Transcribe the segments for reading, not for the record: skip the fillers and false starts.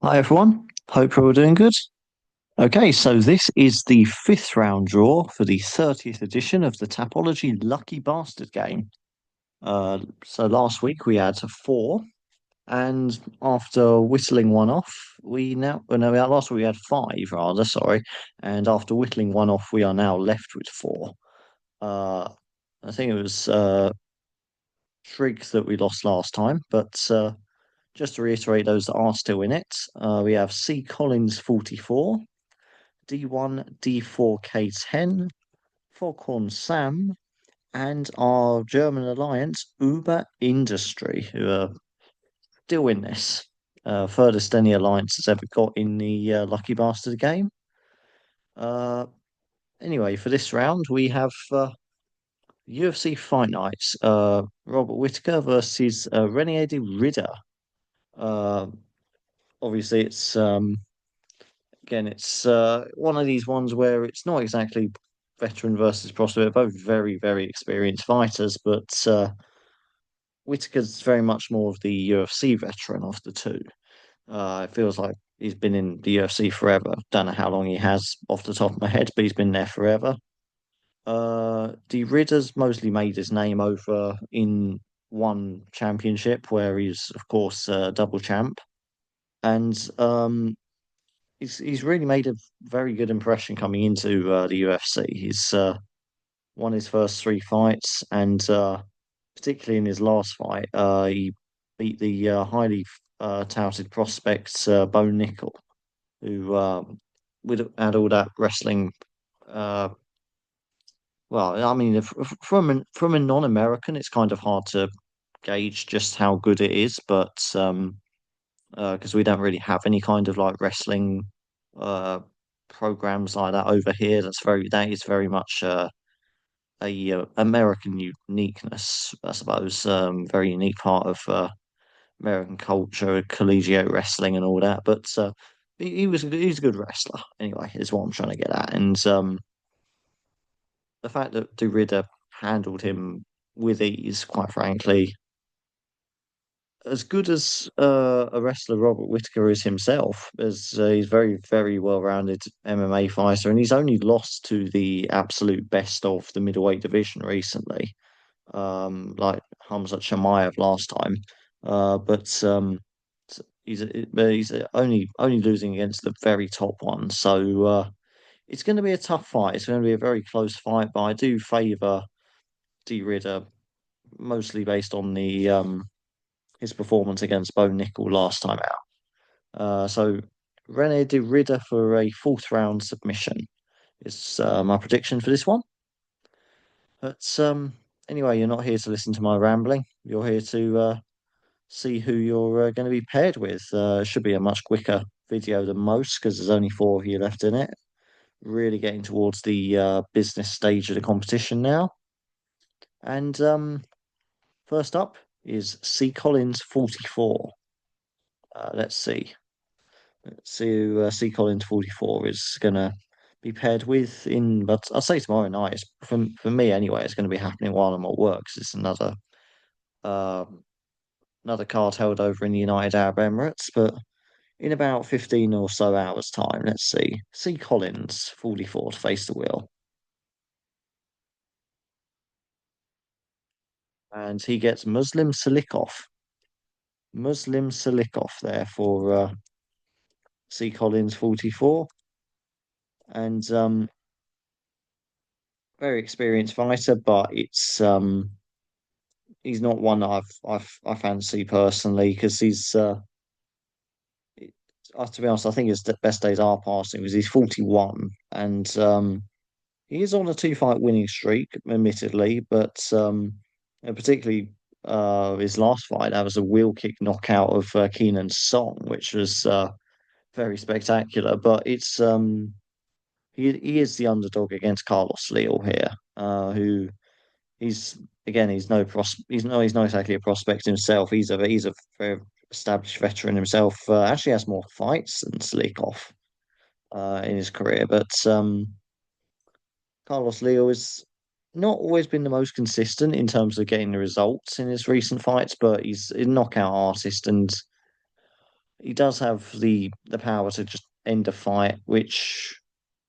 Hi everyone, hope you're all doing good. Okay, so this is the fifth round draw for the 30th edition of the Tapology Lucky Bastard Game. So last week we had four, and after whittling one off, we now, well, no, last week we had five rather, sorry, and after whittling one off, we are now left with four. Uh, I think it was Trig that we lost last time, but just to reiterate those that are still in it, we have C. Collins 44. D1, D4K10, Foghorn Sam, and our German alliance, Uber Industry, who are still in this. Furthest any alliance has ever got in the Lucky Bastard game. Uh, anyway, for this round, we have UFC Fight Nights. Robert Whittaker versus Renier de Ridder. Uh, obviously, it's one of these ones where it's not exactly veteran versus prospect. They're both very, very experienced fighters, but Whitaker's very much more of the UFC veteran of the two. It feels like he's been in the UFC forever. Don't know how long he has off the top of my head, but he's been there forever. De Ridder's mostly made his name over in one championship, where he's of course double champ, and he's really made a very good impression coming into the UFC. He's won his first three fights, and particularly in his last fight, he beat the highly touted prospect Bo Nickel, who with had all that wrestling. Uh, well, I mean, from a non-American, it's kind of hard to gauge just how good it is, but because we don't really have any kind of like wrestling uh programs like that over here. That is very much a American uniqueness, I suppose. Very unique part of American culture, collegiate wrestling, and all that. But he's a good wrestler. Anyway, is what I'm trying to get at. And the fact that De Ridder handled him with ease, quite frankly, as good as a wrestler Robert Whittaker is himself, as he's very, very well-rounded MMA fighter, and he's only lost to the absolute best of the middleweight division recently, like Hamzat Chimaev last time. But he's only losing against the very top one, so it's going to be a tough fight. It's going to be a very close fight, but I do favour D Ridder mostly based on the his performance against Bo Nickel last time out. So Rene de Ridder for a fourth round submission is my prediction for this one. But anyway, you're not here to listen to my rambling. You're here to see who you're going to be paired with. It should be a much quicker video than most because there's only four of you left in it. Really getting towards the business stage of the competition now. And first up is C. Collins 44. Let's see. Let's see who C. Collins 44 is going to be paired with in, but I'll say tomorrow night. For me anyway, it's going to be happening while I'm at work 'cause it's um, another card held over in the United Arab Emirates. But in about 15 or so hours' time, let's see. C. Collins 44 to face the wheel. And he gets Muslim Salikov. Muslim Salikov there for C. Collins 44. And very experienced fighter, but it's he's not one that I fancy personally because to be honest, I think his best days are passing because he's 41 and he is on a two fight winning streak, admittedly, but particularly his last fight that was a wheel kick knockout of Keenan Song, which was very spectacular. But it's he is the underdog against Carlos Leal here, who he's again he's not exactly a prospect himself. He's a very established veteran himself. Actually has more fights than Slikov in his career, but Carlos Leo has not always been the most consistent in terms of getting the results in his recent fights, but he's a knockout artist and he does have the power to just end a fight, which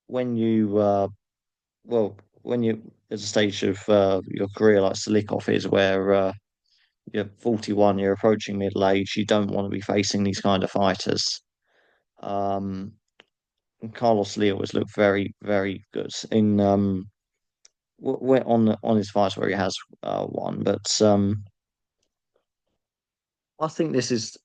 when you when you at a stage of your career like Silikov is, where you're 41, you're approaching middle age, you don't want to be facing these kind of fighters. Um, and Carlos Leo has looked very, very good in on his fights where he has won, but I think this is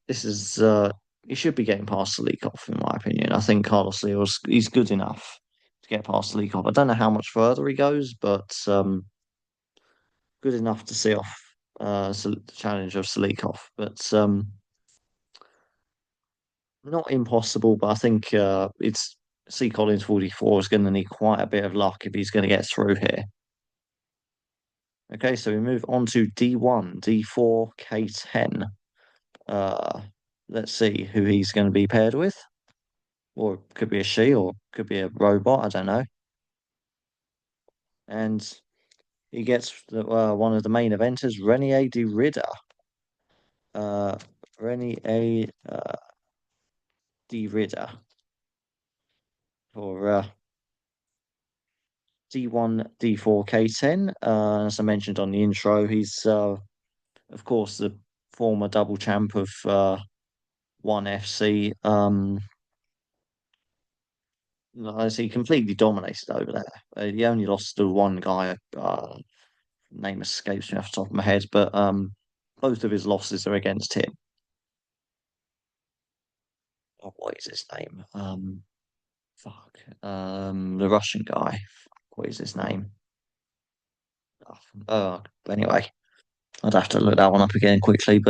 he should be getting past Salikov in my opinion. I think Carlos Leo's he's good enough to get past Salikov. I don't know how much further he goes, but good enough to see off the challenge of Salikov. But not impossible. But I think it's C Collins 44 is going to need quite a bit of luck if he's going to get through here. Okay, so we move on to D1, D4, K10. Uh, let's see who he's going to be paired with. Or it could be a she, or could be a robot. I don't know. And he gets one of the main eventers, Renier de Ridder. Uh, Renier de Ridder for D1, D4, K10. As I mentioned on the intro, he's of course the former double champ of One FC. As he completely dominated over there. He only lost to one guy. Name escapes me off the top of my head, but both of his losses are against him. Oh, what is his name? Fuck. The Russian guy. What is his name? Anyway, I'd have to look that one up again quickly,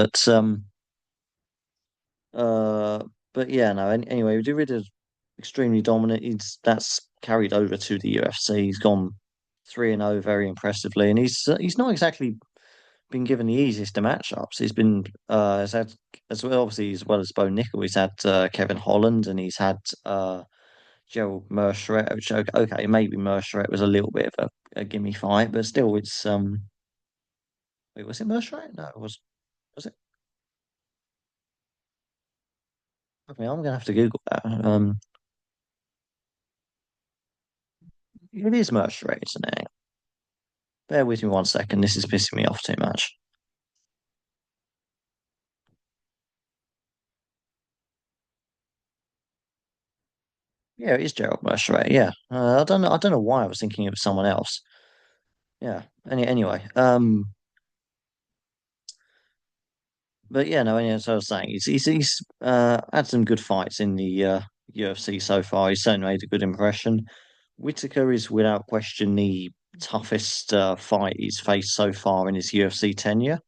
uh, but yeah, no. Anyway, Madrid is extremely dominant. That's carried over to the UFC. He's gone 3-0 very impressively, and he's not exactly been given the easiest of matchups. He's had as well, obviously as well as Bo Nickel. He's had Kevin Holland, and he's had Gerald Mercheret. Which okay, maybe Mercheret was a little bit of a gimme fight, but still, it's wait, was it Mercheret? No, was it? I mean, I'm gonna have to Google that. It is Mercheret, isn't it? Bear with me 1 second. This is pissing me off too much. Yeah, it is Gerald Mercheret. Yeah, I don't know. I don't know why I was thinking it was someone else. Yeah. Anyway, but yeah, no. As I was saying, he's had some good fights in the UFC so far. He's certainly made a good impression. Whitaker is without question the toughest fight he's faced so far in his UFC tenure.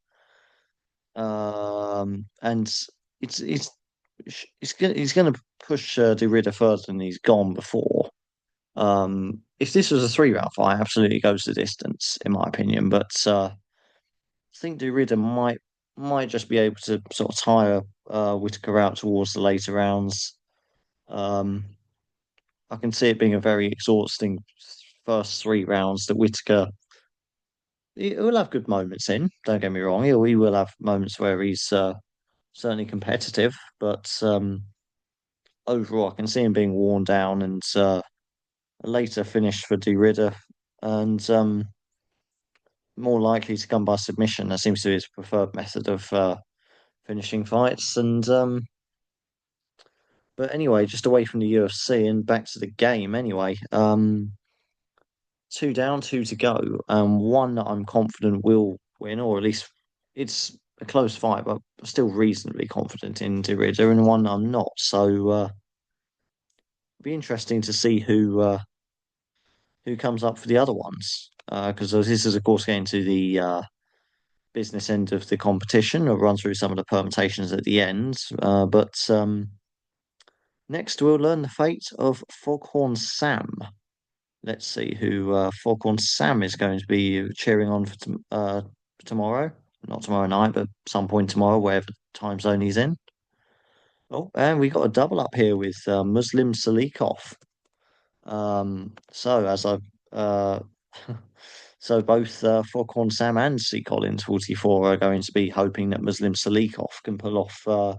And it's he's gonna push De Ridder further than he's gone before. If this was a 3 round fight, absolutely goes the distance, in my opinion. But I think De Ridder might just be able to sort of tire Whitaker out towards the later rounds. Um, I can see it being a very exhausting first 3 rounds that Whitaker he will have good moments in. Don't get me wrong. He will have moments where he's certainly competitive, but overall, I can see him being worn down and a later finish for De Ridder and more likely to come by submission. That seems to be his preferred method of finishing fights. And but anyway, just away from the UFC and back to the game. Anyway, two down, two to go. One that I'm confident will win, or at least it's a close fight, but still reasonably confident in De Ridder, and one I'm not. So be interesting to see who comes up for the other ones. Because this is, of course, getting to the business end of the competition. I'll run through some of the permutations at the end. But next, we'll learn the fate of Foghorn Sam. Let's see who Foghorn Sam is going to be cheering on for tomorrow. Not tomorrow night, but some point tomorrow, wherever time zone he's in. Oh, and we got a double up here with Muslim Salikov. So as I uh, so both Foghorn Sam and C Collins 44 are going to be hoping that Muslim Salikov can pull off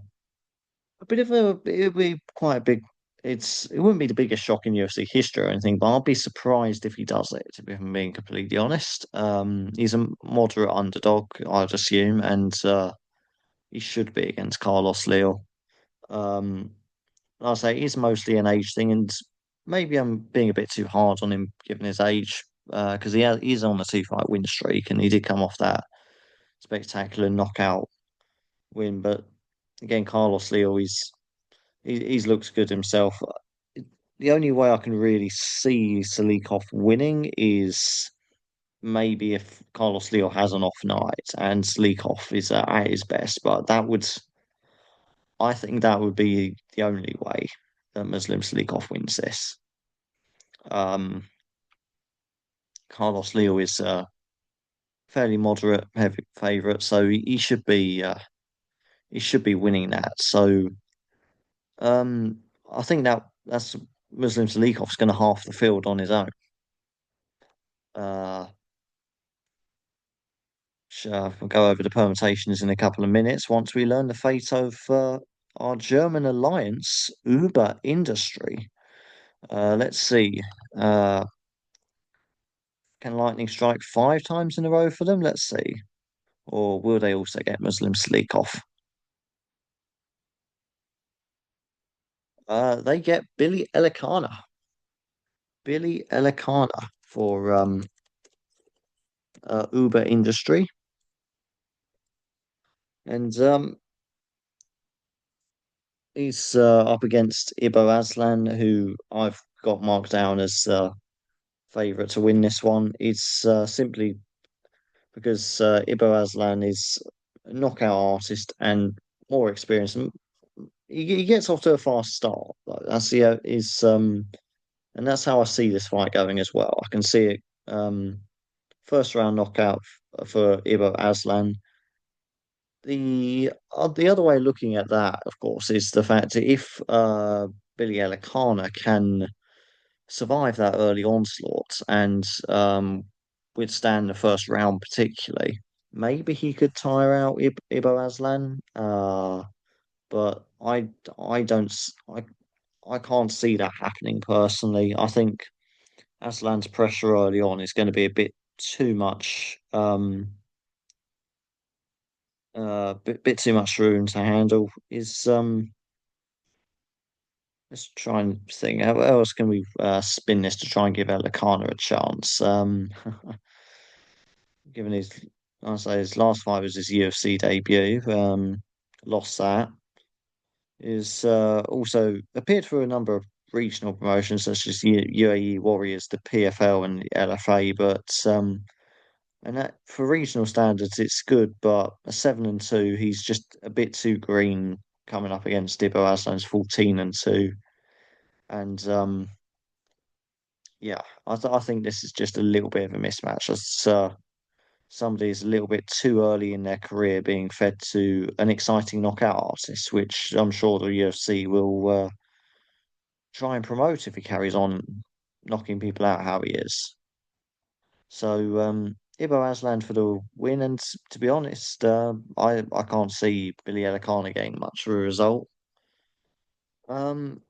a bit of a it would be quite a big. It wouldn't be the biggest shock in UFC history or anything, but I'll be surprised if he does it. To be if I'm being completely honest, he's a moderate underdog, I'd assume, and he should be against Carlos Leo. Um, I'll say it's mostly an age thing, and maybe I'm being a bit too hard on him given his age, because he's on a two fight win streak, and he did come off that spectacular knockout win. But again, Carlos Leo, he's looked good himself. The only way I can really see Salikov winning is maybe if Carlos Leo has an off night and Salikov is at his best, but I think that would be the only way that Muslim Salikov wins this. Um, Carlos Leo is a fairly moderate heavy favorite, so he should be winning that. So I think that's Muslim Salikov's going to half the field on his own. Uh, we'll go over the permutations in a couple of minutes once we learn the fate of our German alliance, Uber Industry. Let's see. Uh, can Lightning strike 5 times in a row for them? Let's see. Or will they also get Muslim Slikov? They get Billy Elikana. Billy Elikana for Uber Industry. And he's up against Ibo Aslan, who I've got marked down as favourite to win this one. It's simply because Ibo Aslan is a knockout artist and more experienced. And he gets off to a fast start. Like, that's the is and that's how I see this fight going as well. I can see it first round knockout for Ibo Aslan. The other way of looking at that, of course, is the fact that if Billy Elikana can survive that early onslaught and withstand the first round particularly, maybe he could tire out Ibo Aslan. But I don't I can't see that happening personally. I think Aslan's pressure early on is going to be a bit too much. Bit too much room to handle. Is Let's try and think. How else can we spin this to try and give Elikana a chance? Given his, I say his last fight was his UFC debut. Lost that. Is also appeared for a number of regional promotions such as UAE Warriors, the PFL, and the LFA. But and that for regional standards, it's good. But a 7-2, he's just a bit too green coming up against Dibbo Aslan's 14-2. And yeah, I think this is just a little bit of a mismatch. As somebody's a little bit too early in their career being fed to an exciting knockout artist, which I'm sure the UFC will try and promote if he carries on knocking people out how he is. So Ibo Aslan for the win, and to be honest, I can't see Billy Elikana getting much of a result. Um,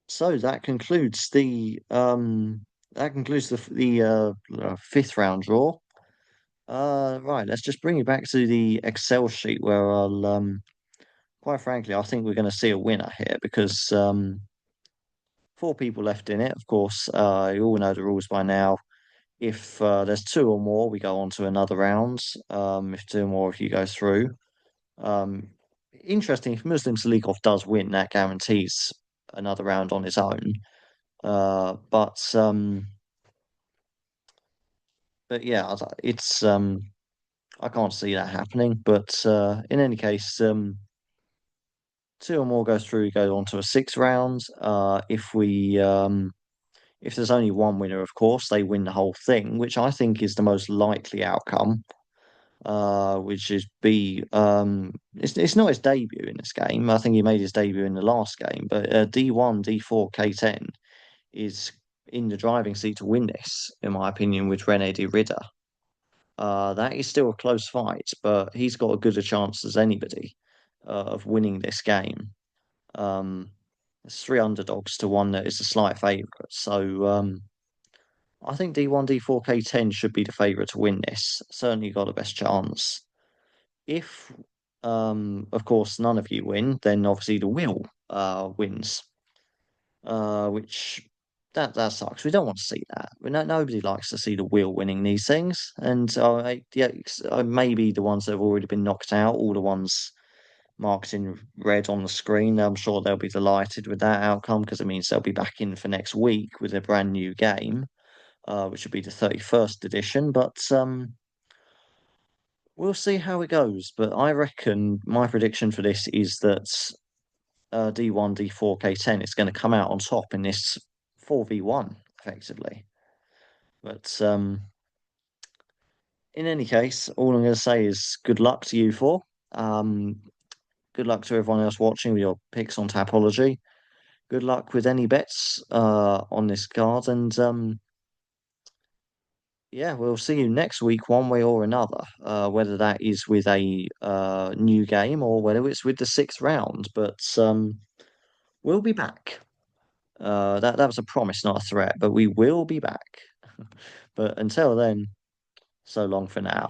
so that concludes the fifth round draw. Right, let's just bring you back to the Excel sheet where I'll quite frankly, I think we're going to see a winner here because four people left in it. Of course, you all know the rules by now. If there's two or more, we go on to another round. If two or more of you go through. Um, Interesting, if Muslim Salikov does win, that guarantees another round on its own. But yeah, it's I can't see that happening. But in any case, two or more goes through, go on to a six rounds. If there's only one winner, of course, they win the whole thing, which I think is the most likely outcome. Which is B. It's not his debut in this game. I think he made his debut in the last game, but D1, D4, K10 is in the driving seat to win this, in my opinion, with Rene de Ridder. That is still a close fight, but he's got as good a chance as anybody of winning this game. Um, there's three underdogs to one that is a slight favourite. So I think D1, D4, K10 should be the favourite to win this. Certainly got the best chance. If, of course, none of you win, then obviously the wheel wins, which that sucks. We don't want to see that. Nobody likes to see the wheel winning these things. And yeah, maybe the ones that have already been knocked out, all the ones marked in red on the screen, I'm sure they'll be delighted with that outcome because it means they'll be back in for next week with a brand new game, which will be the 31st edition. But we'll see how it goes. But I reckon my prediction for this is that D1, D4, K10 is going to come out on top in this 4v1, effectively. But in any case, all I'm going to say is good luck to you four. Um, good luck to everyone else watching with your picks on Tapology. Good luck with any bets on this card. And yeah, we'll see you next week, one way or another, whether that is with a new game or whether it's with the sixth round. But we'll be back. That was a promise, not a threat, but we will be back. But until then, so long for now.